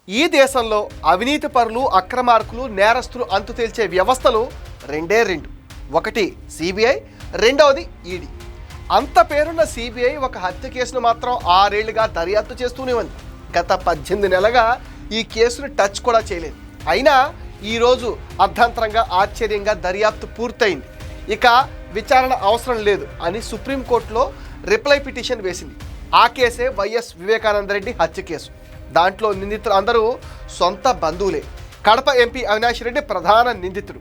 ఈ దేశంలో అవినీతి పరులు, అక్రమార్కులు, నేరస్తులు అంతు తేల్చే వ్యవస్థలు రెండే రెండు. ఒకటి సిబిఐ, రెండవది ఈడీ. అంత పేరున్న సిబిఐ ఒక హత్య కేసును మాత్రం 6 ఏళ్లుగా దర్యాప్తు చేస్తూనే ఉంది. గత 18 నెలలుగా ఈ కేసును టచ్ కూడా చేయలేదు. అయినా ఈరోజు అర్ధంతరంగా ఆశ్చర్యంగా దర్యాప్తు పూర్తయింది. ఇక విచారణ అవసరం లేదు అని సుప్రీంకోర్టులో రిప్లై పిటిషన్ వేసింది. ఆ కేసే వైఎస్ వివేకానందరెడ్డి హత్య కేసు. దాంట్లో నిందితులు అందరూ సొంత బంధువులే. కడప ఎంపీ అవినాష్ రెడ్డి ప్రధాన నిందితుడు.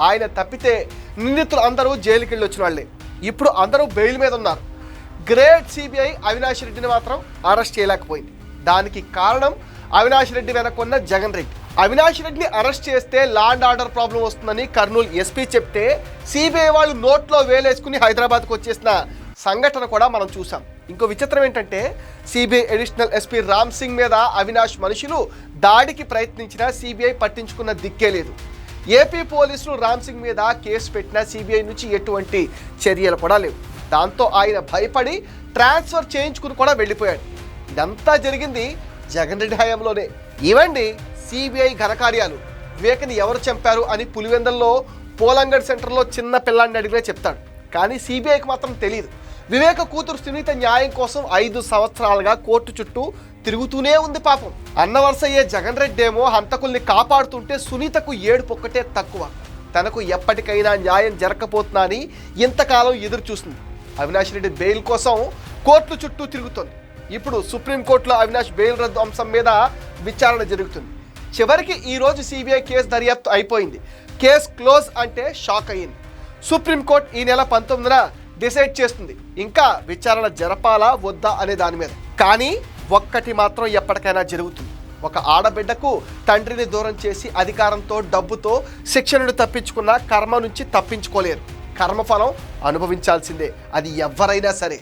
ఆయన తప్పితే నిందితులు అందరూ జైలుకి వెళ్ళి వచ్చిన వాళ్ళే. ఇప్పుడు అందరూ బెయిల్ మీద ఉన్నారు. గ్రేట్ సిబిఐ అవినాష్ రెడ్డిని మాత్రం అరెస్ట్ చేయలేకపోయింది. దానికి కారణం అవినాష్ రెడ్డి వెనకున్న జగన్ రెడ్డి. అవినాష్ రెడ్డిని అరెస్ట్ చేస్తే లా అండ్ ఆర్డర్ ప్రాబ్లం వస్తుందని కర్నూలు ఎస్పీ చెప్తే సిబిఐ వాళ్ళు నోట్లో వేలేసుకుని హైదరాబాద్కు వచ్చేసిన సంఘటన కూడా మనం చూసాం. ఇంకో విచిత్రం ఏంటంటే CBI additional SP Ram Singh మీద అవినాష్ మనుషులు దాడికి ప్రయత్నించినా సిబిఐ పట్టించుకున్న దిక్కే లేదు. ఏపీ పోలీసులు రామ్ సింగ్ మీద కేసు పెట్టినా సిబిఐ నుంచి ఎటువంటి చర్యలు కూడా లేవు. దాంతో ఆయన భయపడి ట్రాన్స్ఫర్ చేయించుకుని కూడా వెళ్ళిపోయాడు. ఇదంతా జరిగింది జగన్ రెడ్డి హయాంలోనే. ఇవండి సిబిఐ ఘనకార్యాలు. వివేక్ని ఎవరు చంపారు అని పులివెందల్లో పోలంగడ్ సెంటర్లో చిన్న పిల్లాడిని అడిగినా చెప్తాడు. కానీ సిబిఐకి మాత్రం తెలియదు. వివేక కూతురు సునీత న్యాయం కోసం 5 సంవత్సరాలుగా కోర్టు చుట్టూ తిరుగుతూనే ఉంది. పాపం అన్నవరసయ్యే జగన్ రెడ్డి ఏమో హంతకుల్ని కాపాడుతుంటే సునీతకు ఏడుపు ఒక్కటే తక్కువ. తనకు ఎప్పటికైనా న్యాయం జరగకపోతున్నా అని ఇంతకాలం ఎదురు చూస్తుంది. అవినాష్ రెడ్డి బెయిల్ కోసం కోర్టు చుట్టూ తిరుగుతోంది. ఇప్పుడు సుప్రీంకోర్టులో అవినాష్ బెయిల్ రద్దు అంశం మీద విచారణ జరుగుతుంది. చివరికి ఈరోజు సిబిఐ కేసు దర్యాప్తు అయిపోయింది. కేసు క్లోజ్ అంటే షాక్ అయ్యింది. సుప్రీంకోర్టు ఈ నెల 19న డిసైడ్ చేస్తుంది ఇంకా విచారణ జరపాలా వద్దా అనే దాని మీద. కానీ ఒక్కటి మాత్రం ఎప్పటికైనా జరుగుతుంది. ఒక ఆడబిడ్డకు తండ్రిని దూరం చేసి అధికారంతో, డబ్బుతో శిక్షణను తప్పించుకున్న కర్మ నుంచి తప్పించుకోలేరు. కర్మఫలం అనుభవించాల్సిందే, అది ఎవరైనా సరే.